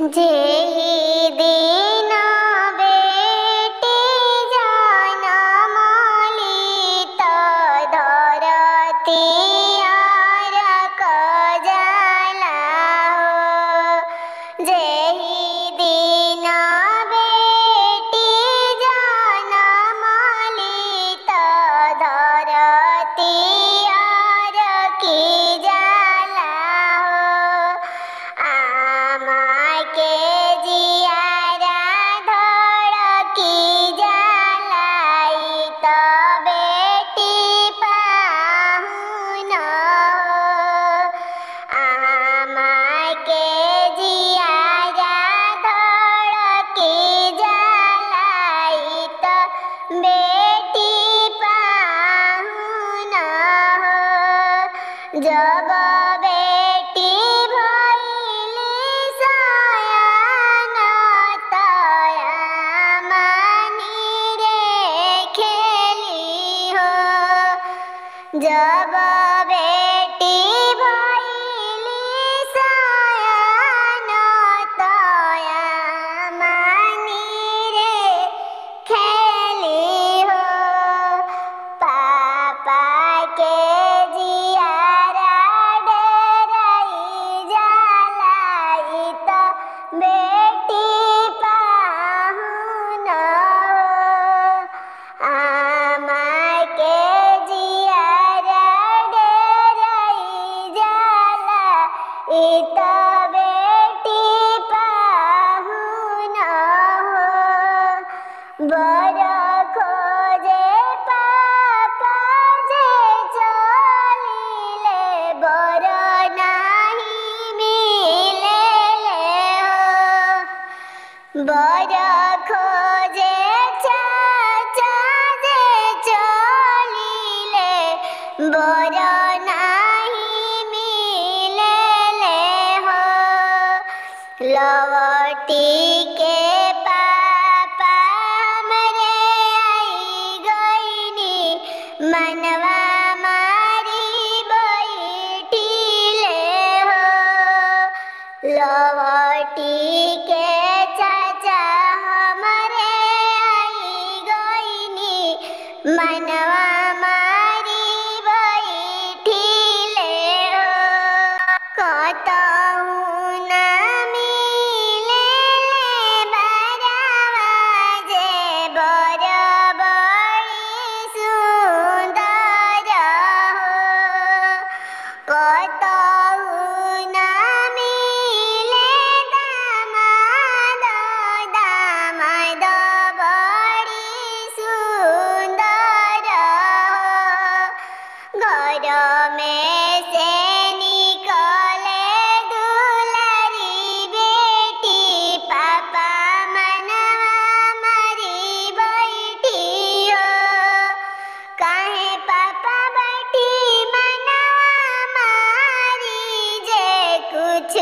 जेहि दिन बेटी जनमली त धरती अरक जाला हो। जेहि दिन बेटी जनमली त धरती अरकी जाला हो। आमा के जियारा धड़की जाला ई त बेटी पाहुन हो। आमा के जियारा धड़की जाला ई त बेटी पाहुन हो। जब बेटी भइली सयान त आमा नीरे खेली हो। जब बेटी भइली सयान त आमा नीरे खेली हो। पापा के जियारा डेराई जाला ई त बेटी पाहुन हो। आमा के जियारा डेराई जाला ई त बेटी पाहुन हो। बर खोजे पापा जे चलिले बर नाही मिलेले हो। बर खोजे चाचा जे चलिले बर नाही मिलेले हो। लवटी के पापा हमरे आई गईनी मनवा मारी बैठिले हो। लवटी के चाचा हमरे आई गईनी मनवा मारी बैठिले हो। कतहु ना मिलेले बरवा जे बर बड़ी सुंदर हो। कतहु ना मिले दामाद दामाद बड़ी सुंदर हो। घर में से निकले दुलारी बेटी पापा मनवा मारी बैठी हो। काहे पापा बैठी मनवा मारी जे कुछ